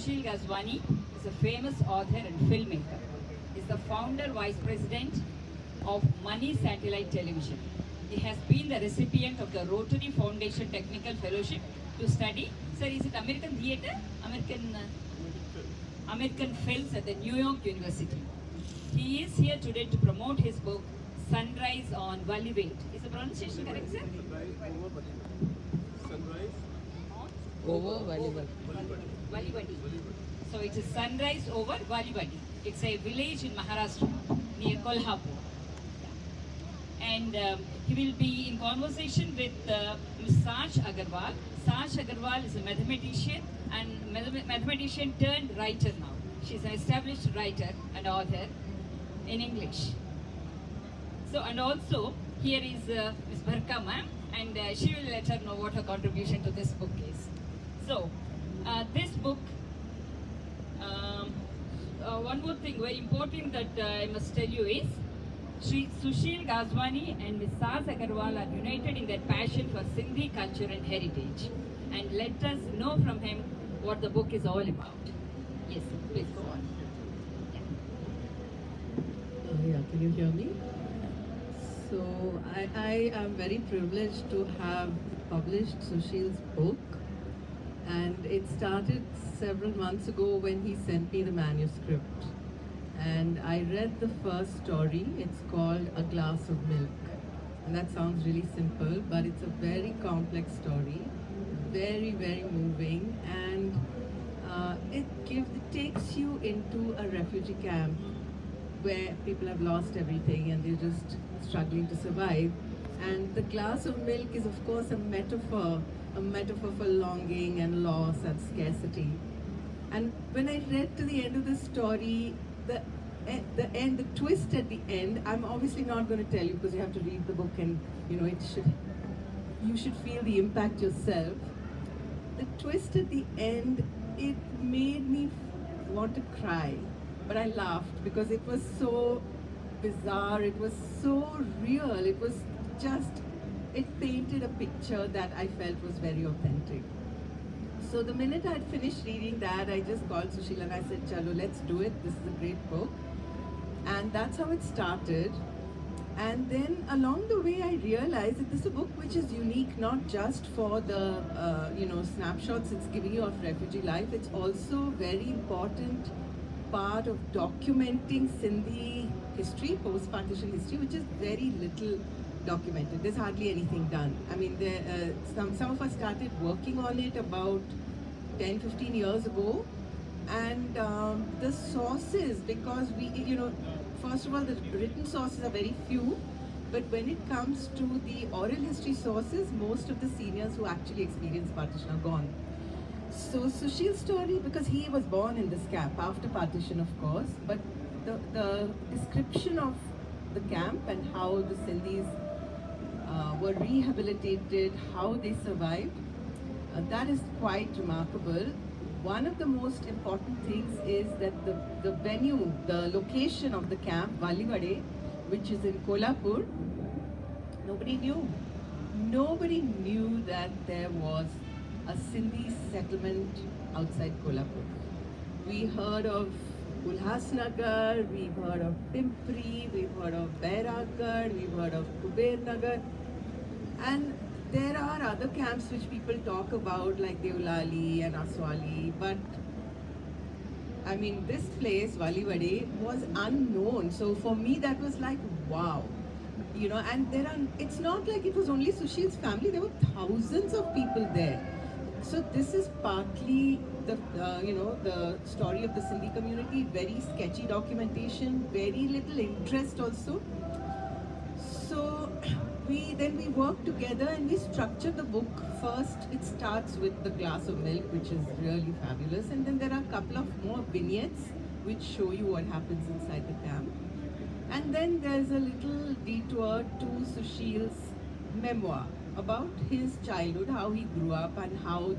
Sushil Gazwani is a famous author and filmmaker. He is the founder vice president of Money Satellite Television. He has been the recipient of the Rotary Foundation Technical Fellowship to study. Sir, is it American theatre? American films at the New York University. He is here today to promote his book Sunrise on Valivate. Is the pronunciation correct, sir? Sunrise Over Valivadi. Valivadi. So it is Sunrise over Valivadi. It's a village in Maharashtra near Kolhapur. And he will be in conversation with Ms. Saj Agarwal. Saj Agarwal is a mathematician and mathematician turned writer now. She's an established writer and author in English. So, and also here is Ms. Bharka ma'am, and she will let her know what her contribution to this book is. So, this book, one more thing very important that I must tell you is, Sri Sushil Gazwani and Ms. Saz Agarwal are united in their passion for Sindhi culture and heritage. And let us know from him what the book is all about. Yes, please go on. Yeah, can you hear me? So I am very privileged to have published Sushil's book, and it started several months ago when he sent me the manuscript. And I read the first story. It's called A Glass of Milk. And that sounds really simple, but it's a very complex story, very, very moving, and it takes you into a refugee camp where people have lost everything and they're just struggling to survive. And the glass of milk is, of course, a metaphor for longing and loss and scarcity. And when I read to the end of the story, the twist at the end, I'm obviously not going to tell you because you have to read the book and you should feel the impact yourself. The twist at the end, it made me want to cry, but I laughed because it was so bizarre, it was so real, it painted a picture that I felt was very authentic. So the minute I'd finished reading that, I just called Sushil and I said, Chalo, let's do it. This is a great book. And that's how it started. And then along the way, I realized that this is a book which is unique, not just for the snapshots it's giving you of refugee life. It's also very important part of documenting Sindhi history, post-partition history, which is very little documented. There's hardly anything done. I mean, some of us started working on it about 10-15 years ago, and the sources, because first of all, the written sources are very few, but when it comes to the oral history sources, most of the seniors who actually experienced partition are gone. So Sushil's story, because he was born in this camp after partition, of course, but the description of the camp and how the Sindhis were rehabilitated, how they survived, that is quite remarkable. One of the most important things is that the venue, the location of the camp, Valivade, which is in Kolhapur, nobody knew. Nobody knew that there was a Sindhi settlement outside Kolhapur. We heard of Ulhasnagar, we've heard of Pimpri, we've heard of Bairagarh, we've heard of Kuber Nagar, and there are other camps which people talk about like Deolali and Aswali, but I mean this place, Valivade, was unknown. So for me that was like, wow. And it's not like it was only Sushil's family, there were thousands of people there. So this is partly the story of the Sindhi community, very sketchy documentation, very little interest also. So we worked together and we structured the book. First, it starts with the glass of milk, which is really fabulous, and then there are a couple of more vignettes which show you what happens inside the camp. And then there's a little detour to Sushil's memoir about his childhood, how he grew up and how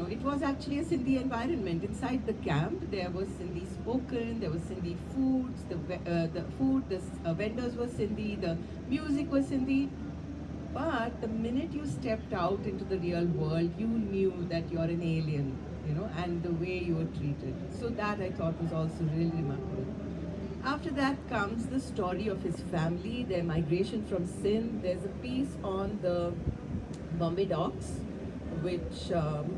it was actually a Sindhi environment. Inside the camp, there was Sindhi spoken, there was Sindhi foods, the vendors were Sindhi, the music was Sindhi. But the minute you stepped out into the real world, you knew that you're an alien. and the way you were treated. So that I thought was also really remarkable. After that comes the story of his family, their migration from Sindh. There's a piece on the Bombay docks, which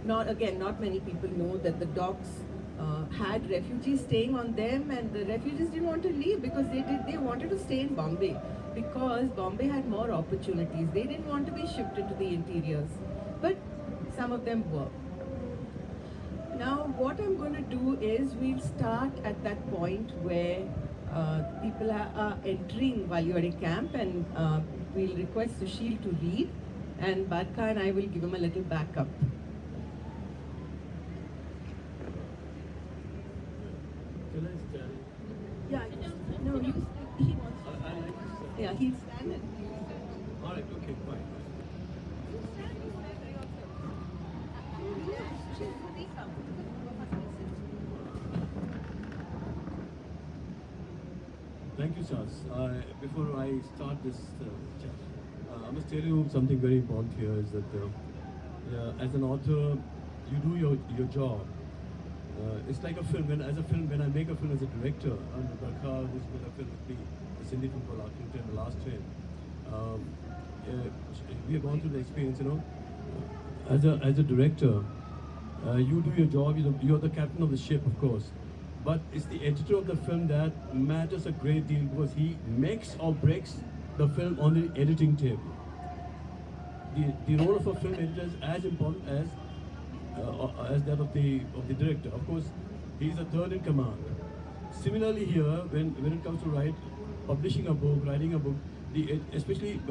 not many people know that the docks had refugees staying on them, and the refugees didn't want to leave because they wanted to stay in Bombay because Bombay had more opportunities. They didn't want to be shifted to the interiors, but some of them were. Now, what I'm going to do is we'll start at that point where people are entering Valiwadi camp, and we'll request Sushil to read, and Barka and I will give him a little backup. Can I stand? Yeah, no, he wants to. I like to stand. Yeah, he'll stand and All right, okay, fine. Thank you, Sas. Before I start this chat, I must tell you something very important here is that as an author, you do your job. It's like a film. When I make a film as a director, and Barkha, who's made a film with me, the Sindhi film called Akhir Train, The Last Train, we have gone through the experience, as a director, you do your job, you're the captain of the ship, of course. But it's the editor of the film that matters a great deal because he makes or breaks the film on the editing table. The role of a film editor is as important as that of the director. Of course, he's a third in command. Similarly here, when it comes to publishing a book, writing a book, especially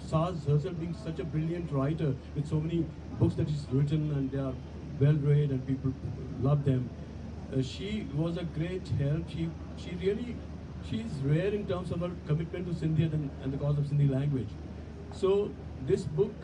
Saz herself being such a brilliant writer with so many books that she's written and they are well read and people love them. She was a great help. She's rare in terms of her commitment to Sindhi and the cause of Sindhi language. So this book,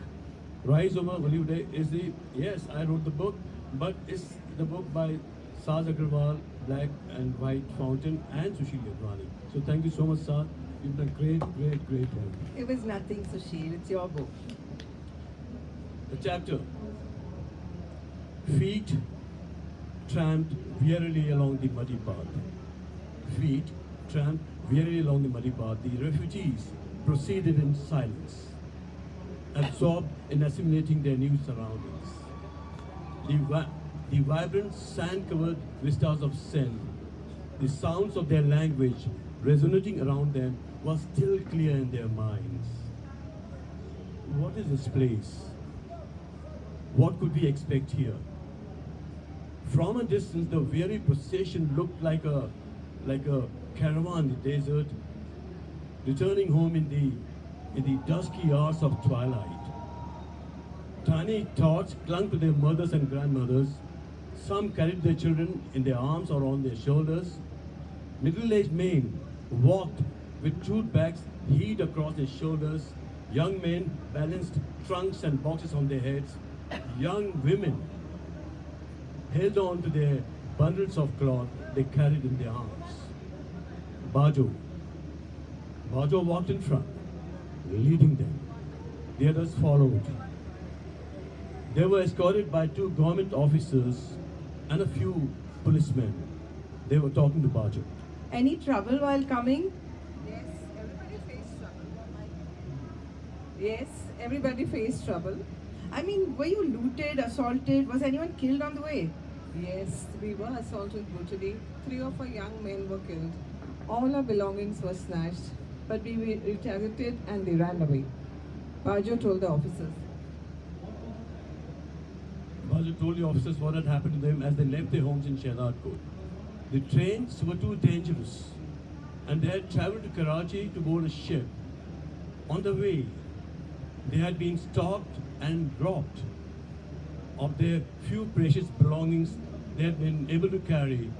Rise Over Valiwadi, yes, I wrote the book, but it's the book by Saz Agarwal, Black and White Fountain, and Sushil Yadwani. So thank you so much, Saz. You've done great help. it was nothing, Sushil. It's your book. The chapter. Feet tramped wearily along the muddy path. Feet tramped wearily along the muddy path. The refugees proceeded in silence, absorbed in assimilating their new surroundings. The vibrant sand-covered vistas of Sindh, the sounds of their language resonating around them was still clear in their minds. What is this place? What could we expect here? From a distance, the weary procession looked like a caravan in the desert, returning home in the dusky hours of twilight. Tiny tots clung to their mothers and grandmothers. Some carried their children in their arms or on their shoulders. Middle-aged men walked with jute bags heaved across their shoulders. Young men balanced trunks and boxes on their heads. Young women held on to their bundles of cloth they carried in their arms. Bajo walked in front, leading them. The others followed. They were escorted by 2 government officers and a few policemen. They were talking to Bajo. Any trouble while coming? Yes, everybody faced trouble. Yes, everybody faced trouble. I mean, were you looted, assaulted? Was anyone killed on the way? Yes, we were assaulted brutally. 3 of our young men were killed. All our belongings were snatched, but we retaliated and they ran away. Bajo told the officers. Bajo told the officers what had happened to them as they left their homes in Shahzad Kot. The trains were too dangerous and they had traveled to Karachi to board a ship. On the way, they had been stopped and robbed of their few precious belongings they had been able to carry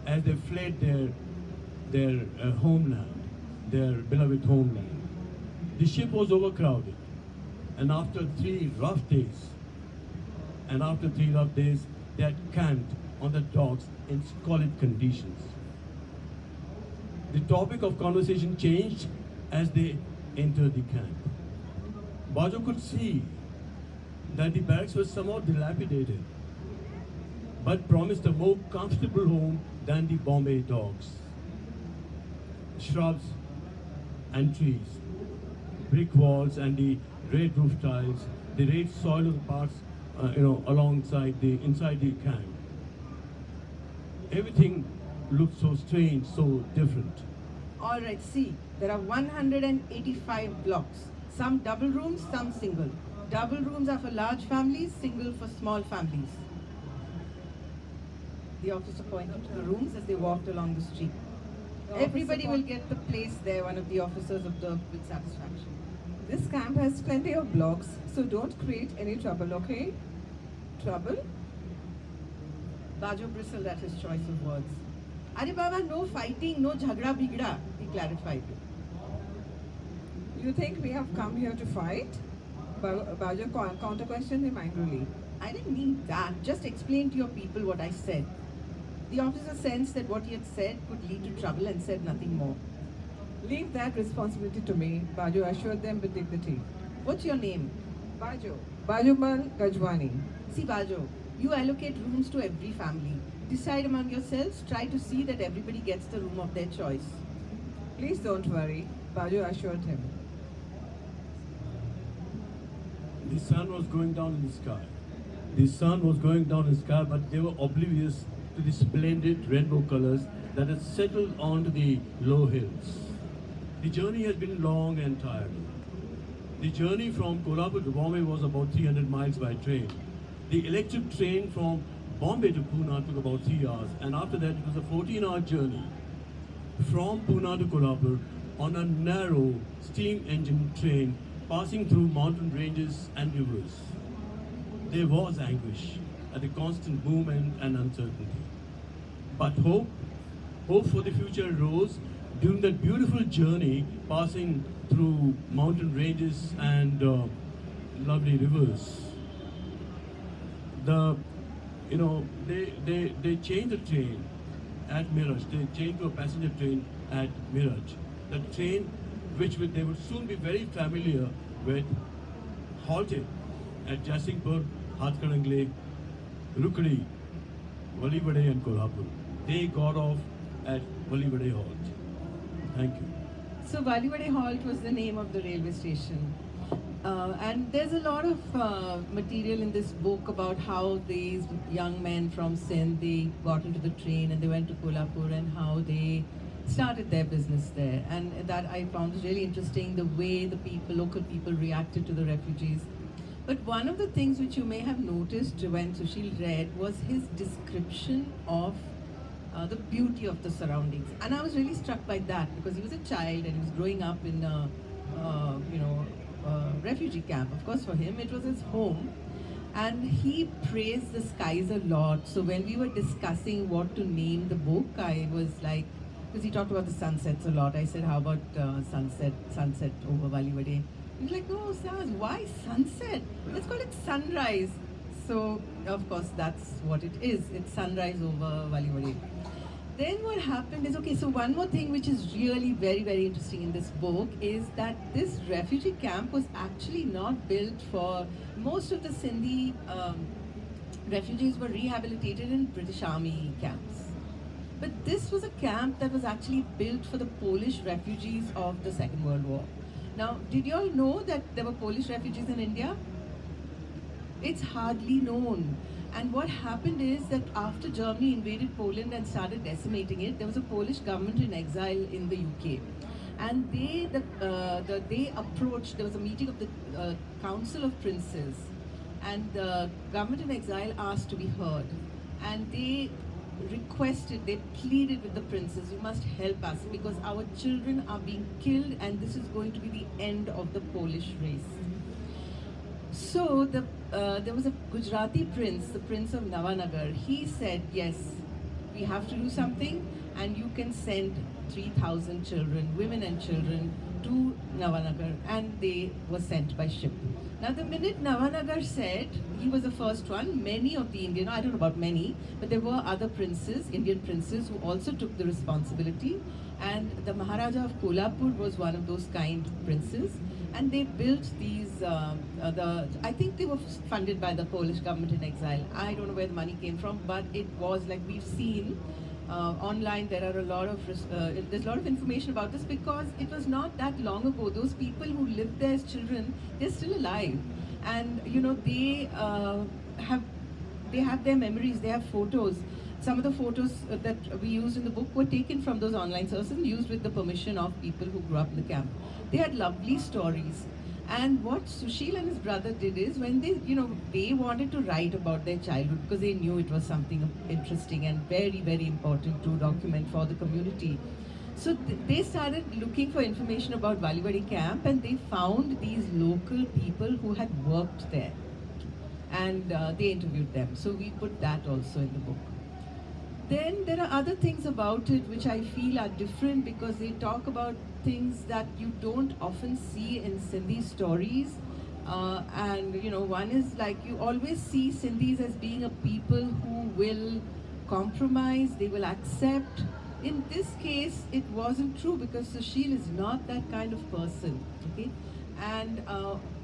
as they fled their homeland, their beloved homeland. The ship was overcrowded, and after 3 rough days, they had camped on the docks in squalid conditions. The topic of conversation changed as they entered the camp. Bajo could see that the barracks were somewhat dilapidated. but promised a more comfortable home than the Bombay dogs. Shrubs and trees, brick walls and the red roof tiles, the red soil of the parts, alongside the inside the camp. Everything looked so strange, so different. All right, see, there are 185 blocks. Some double rooms, some single. Double rooms are for large families, single for small families. The officer pointed to the rooms as they walked along the street. Everybody will get the place there, one of the officers observed with satisfaction. This camp has plenty of blocks, so don't create any trouble, okay? Trouble? Bajo bristled at his choice of words. Are Baba, no fighting, no jhagra bigda, he clarified. You think we have come here to fight? Bajo counter-questioned him angrily. I didn't mean that. Just explain to your people what I said. The officer sensed that what he had said could lead to trouble and said nothing more. Leave that responsibility to me, Bajo assured them with dignity. What's your name? Bajo. Bajumal Gajwani. See, Bajo, you allocate rooms to every family. Decide among yourselves, try to see that everybody gets the room of their choice. Please don't worry, Bajo assured him. The sun was going down in the sky. The sun was going down in the sky, but they were oblivious to the splendid rainbow colors that had settled onto the low hills. The journey had been long and tiring. The journey from Kolhapur to Bombay was about 300 miles by train. The electric train from Bombay to Pune took about 3 hours, and after that it was a 14-hour journey from Pune to Kolhapur on a narrow steam engine train passing through mountain ranges and rivers. There was anguish at the constant movement and uncertainty. But hope for the future rose during that beautiful journey passing through mountain ranges and lovely rivers. They changed the train at Miraj. They changed to a passenger train at Miraj. The train, which they would soon be very familiar with, halted at Jasingpur, Hathkarangle, Rukdi, Valivade and Kolhapur. They got off at Valivade Halt. Thank you. So Valivade Halt was the name of the railway station. And there's a lot of material in this book about how these young men from Sindh, they got into the train and they went to Kolhapur and how they started their business there. And that I found really interesting, the way the local people reacted to the refugees. But one of the things which you may have noticed when Sushil read was his description of the beauty of the surroundings. And I was really struck by that because he was a child and he was growing up in a refugee camp. Of course, for him, it was his home. And he praised the skies a lot. So when we were discussing what to name the book, I was like, because he talked about the sunsets a lot. I said, how about sunset over Valivade? He was like, no, Saz, why sunset? Let's call it sunrise. So, of course, that's what it is. It's sunrise over Valivade. Then what happened is, okay, so one more thing which is really very, very interesting in this book is that this refugee camp was actually not built for, most of the Sindhi refugees were rehabilitated in British Army camps. But this was a camp that was actually built for the Polish refugees of the Second World War. Now, did you all know that there were Polish refugees in India? It's hardly known. And what happened is that after Germany invaded Poland and started decimating it, there was a Polish government in exile in the UK. And they approached, there was a meeting of the Council of Princes, and the government in exile asked to be heard. And they requested, they pleaded with the princes, you must help us because our children are being killed and this is going to be the end of the Polish race. So there was a Gujarati prince, the Prince of Navanagar. He said, yes, we have to do something and you can send 3,000 children, women and children, to Navanagar, and they were sent by ship. Now the minute Navanagar said, he was the first one, many of the Indian, I don't know about many, but there were other princes, Indian princes, who also took the responsibility, and the Maharaja of Kolhapur was one of those kind princes, and they built these. I think they were funded by the Polish government in exile. I don't know where the money came from, but it was like we've seen online. There are a lot of there's a lot of information about this because it was not that long ago. Those people who lived there as children, they're still alive, and they have their memories. They have photos. Some of the photos that we used in the book were taken from those online sources and used with the permission of people who grew up in the camp. They had lovely stories. And what Sushil and his brother did is when they wanted to write about their childhood because they knew it was something interesting and very, very important to document for the community. So they started looking for information about Valivadi camp and they found these local people who had worked there. And they interviewed them. So we put that also in the book. Then there are other things about it which I feel are different because they talk about things that you don't often see in Sindhi stories. One is like you always see Sindhis as being a people who will compromise, they will accept. In this case, it wasn't true because Sushil is not that kind of person. Okay, and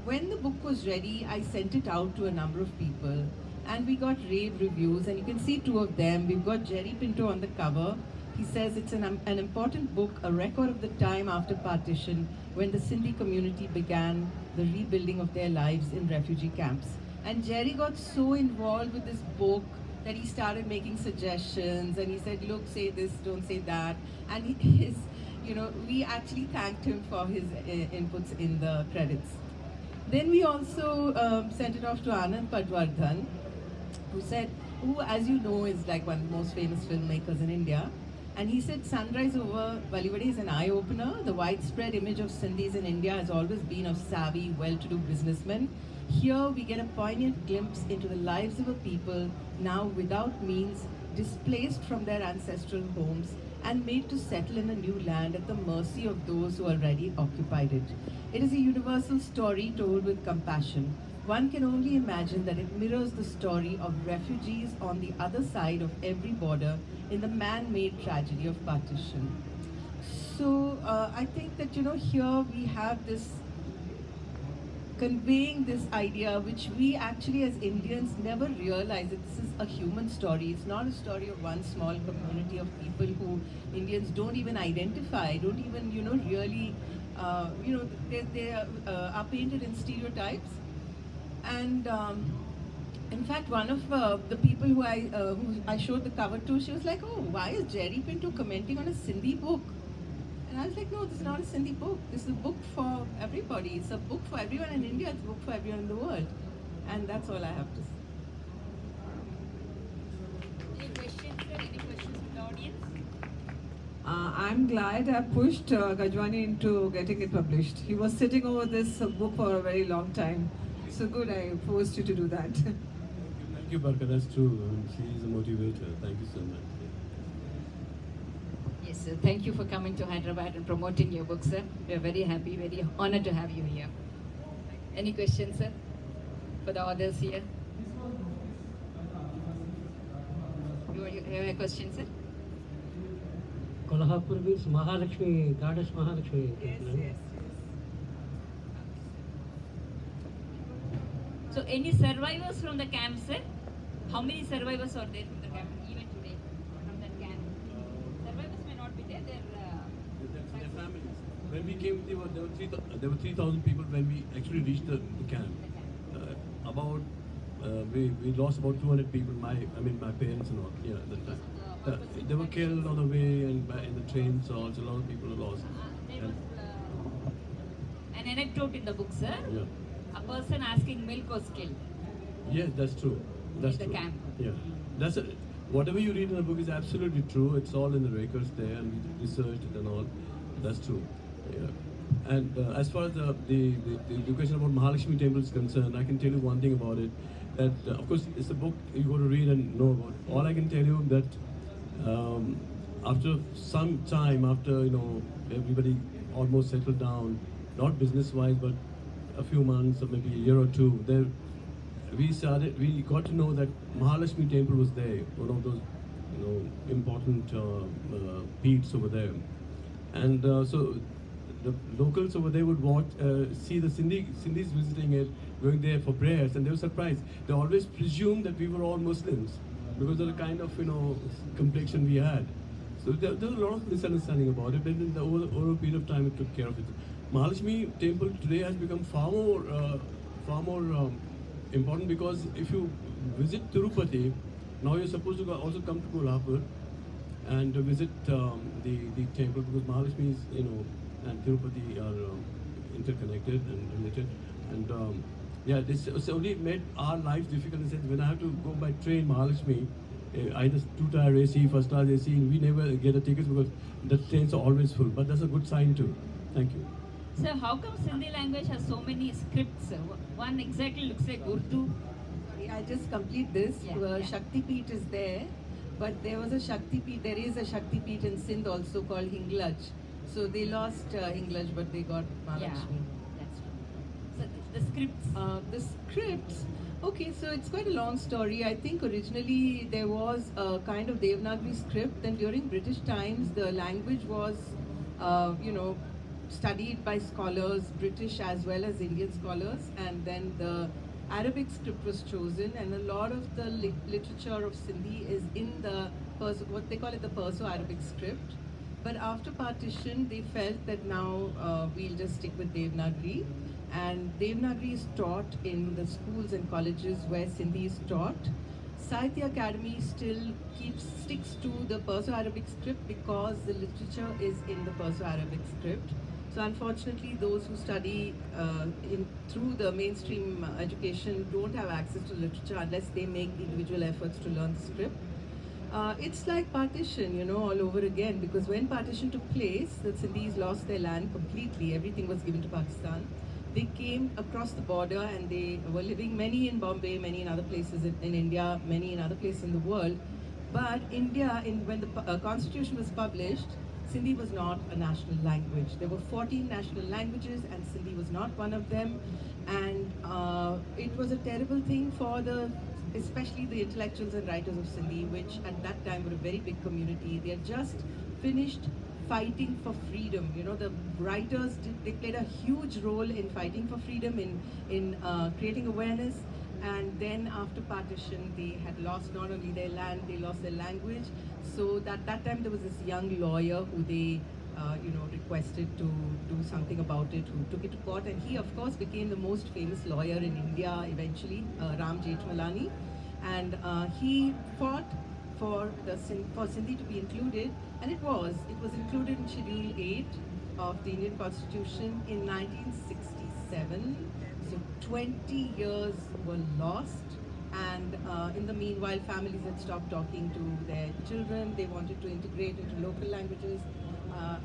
when the book was ready, I sent it out to a number of people. And we got rave reviews, and you can see two of them. We've got Jerry Pinto on the cover. He says it's an important book, a record of the time after partition, when the Sindhi community began the rebuilding of their lives in refugee camps. And Jerry got so involved with this book that he started making suggestions, and he said, look, say this, don't say that. And we actually thanked him for his inputs in the credits. Then we also sent it off to Anand Padwardhan, who, as you know, is like one of the most famous filmmakers in India. And he said, Sunrise over Valivadi is an eye-opener. The widespread image of Sindhis in India has always been of savvy, well-to-do businessmen. Here we get a poignant glimpse into the lives of a people now without means, displaced from their ancestral homes and made to settle in a new land at the mercy of those who already occupied it. It is a universal story told with compassion. One can only imagine that it mirrors the story of refugees on the other side of every border in the man-made tragedy of partition. So I think that, here we have this conveying this idea which we actually as Indians never realize that this is a human story. It's not a story of one small community of people who Indians don't even identify, don't even, really, they are painted in stereotypes. And in fact, one of the people who I showed the cover to, she was like, oh, why is Jerry Pinto commenting on a Sindhi book? And I was like, no, this is not a Sindhi book. This is a book for everybody. It's a book for everyone in India. It's a book for everyone in the world. And that's all I have to say. Any questions, sir? Any questions from the audience? I'm glad I pushed Gajwani into getting it published. He was sitting over this book for a very long time. So good, I forced you to do that. Thank you, Barka. That's true. She is a motivator. Thank you so much. Yes, sir. Thank you for coming to Hyderabad and promoting your book, sir. We are very happy, very honored to have you here. Any questions, sir, for the others here? You have a question, sir? Kolhapur means Mahalakshmi, goddess Mahalakshmi. Yes. So, any survivors from the camp, sir? How many survivors are there from the camp, even today, from that camp? Survivors may not be there. Their families. When we came, there were 3,000 people when we actually reached the camp. We lost about 200 people. My parents and all. Yeah, that time. They were killed on the way and in the train, so also a lot of people were lost. There was an anecdote in the book, sir. Yeah. A person asking milk was killed. Yes, that's true. That's the true. camp. Yeah, whatever you read in the book is absolutely true. It's all in the records there, and we researched it and all. That's true. Yeah. And as far as the question about Mahalakshmi temple is concerned, I can tell you one thing about it. That of course it's a book you go to read and know about. All I can tell you that after some time, after everybody almost settled down, not business-wise, but a few months or maybe a year or two, there we got to know that Mahalakshmi temple was there, one of those important peaks over there. And so the locals over there would watch, see the Sindhis visiting it, going there for prayers, and they were surprised. They always presumed that we were all Muslims because of the kind of complexion we had. So there was a lot of misunderstanding about it, but in the over a period of time, it took care of it. Mahalakshmi temple today has become far more important, because if you visit Tirupati, now you're supposed to also come to Kolhapur and visit the temple, because Mahalakshmi is, and Tirupati are interconnected and related. And yeah, this only made our lives difficult in the sense when I have to go by train Mahalakshmi, either two-tier AC, first-class AC, and we never get a ticket because the trains are always full. But that's a good sign too. Thank you. So how come Sindhi language has so many scripts? One exactly looks like Urdu. I just complete this. Yeah, yeah. Shakti Peeth is there, but there is a Shakti Peeth in Sindh also called Hinglaj. So they lost Hinglaj, but they got Mahalakshmi. That's true. So the scripts. The scripts, okay, so it's quite a long story. I think originally there was a kind of Devanagari script, then during British times the language was, studied by scholars, British as well as Indian scholars, and then the Arabic script was chosen, and a lot of the literature of Sindhi is in the what they call it the Perso-Arabic script. But after partition, they felt that now we'll just stick with Devanagari, and Devanagari is taught in the schools and colleges where Sindhi is taught. Sahitya Academy still sticks to the Perso-Arabic script because the literature is in the Perso-Arabic script. So unfortunately, those who study through the mainstream education don't have access to literature unless they make individual efforts to learn the script. It's like partition, all over again, because when partition took place, the Sindhis lost their land completely. Everything was given to Pakistan. They came across the border and they were living, many in Bombay, many in other places in India, many in other places in the world. But India, when the constitution was published, Sindhi was not a national language. There were 14 national languages and Sindhi was not one of them. And it was a terrible thing for especially the intellectuals and writers of Sindhi, which at that time were a very big community. They had just finished fighting for freedom. The writers, they played a huge role in fighting for freedom, in creating awareness. And then after partition, they had lost not only their land, they lost their language. So that time there was this young lawyer who they requested to do something about it, who took it to court, and he of course became the most famous lawyer in India eventually, Ram Jethmalani, and he fought for Sindhi to be included, and it was included in Schedule 8 of the Indian Constitution in 1967. So 20 years were lost, and in the meanwhile families had stopped talking to their children. They wanted to integrate into local languages,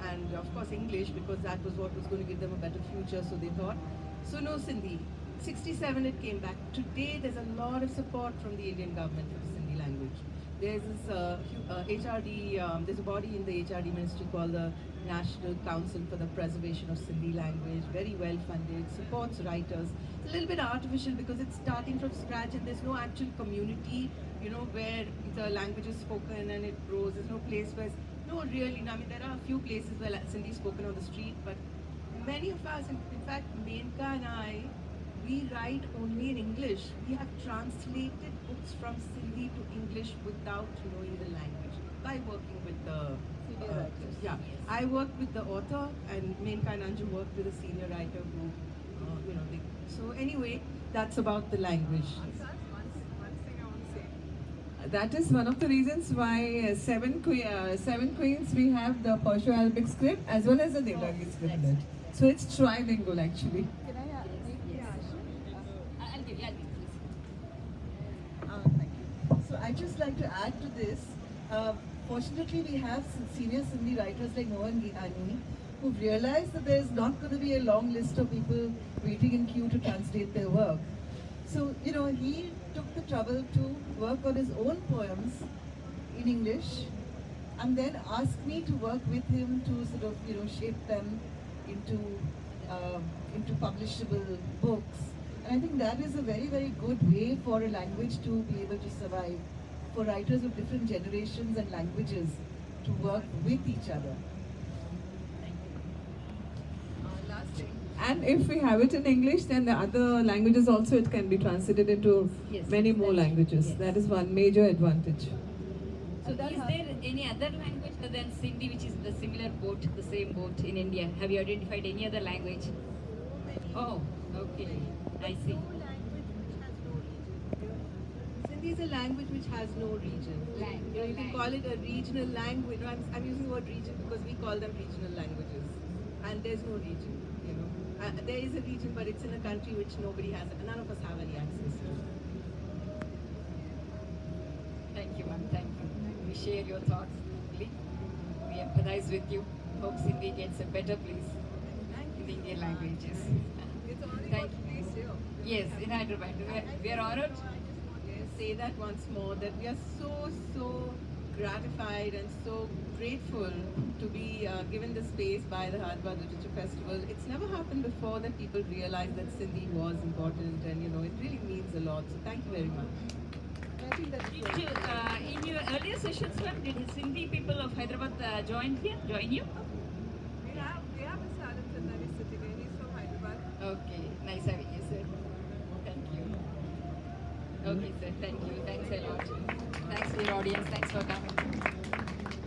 and of course English, because that was what was going to give them a better future, so they thought. So no Sindhi. 67 it came back. Today there's a lot of support from the Indian government for the Sindhi language. There's this HRD, there's a body in the HRD ministry called the National Council for the Preservation of Sindhi Language, very well funded, supports writers. It's a little bit artificial because it's starting from scratch and there's no actual community, where the language is spoken and it grows. There's no place where, there are a few places where Sindhi is spoken on the street, but many of us, in fact, Menka and I, we write only in English. We have translated books from Sindhi to English without knowing the language by working with the I worked with the author, and Menka and Anju worked with a senior writer who, so anyway, that's about the language. One thing I want to say. That is one of the reasons why seven queens we have the Perso-Arabic script as well as the Devanagari script in it. So it's trilingual actually. Can I make the question? I'll give you, Thank you. So I'd just like to add to this. Fortunately, we have senior Sindhi writers like Mohan Gihani who've realized that there's not going to be a long list of people waiting in queue to translate their work. So, he took the trouble to work on his own poems in English and then asked me to work with him to sort of, shape them into publishable books. And I think that is a very, very good way for a language to be able to survive, for writers of different generations and languages to work with each other. And if we have it in English, then the other languages also it can be translated into Yes, many more that's- languages. yes. That is one major advantage. So is there any other language other than Sindhi which is the similar boat, the same boat in India? Have you identified any other language? Oh, okay. I see. Sindhi is a language which has no region. You can call it a regional language. No, I'm using the word region because we call them regional languages, and there's no region. There is a region, but it's in a country which nobody has. None of us have any access to. Thank you, ma'am. Thank you. We share your thoughts. We empathize with you. Hope Sindhi gets a better place in the Indian languages. Thank you. Yes, in Hyderabad. We are honored. Say that once more, that we are so gratified and so grateful to be given the space by the Hyderabad Literature Festival. It's never happened before that people realize that Sindhi was important, and it really means a lot. So thank you very much. I think that's Did you, in your earlier sessions, ma'am, did Sindhi people of Hyderabad join you? We have Mr. Adam Chandani sitting in. He's from Hyderabad. Okay, nice having you, sir. Thank you. Okay, sir. Thank you. Thanks a lot. Thanks to your audience. Thanks for coming.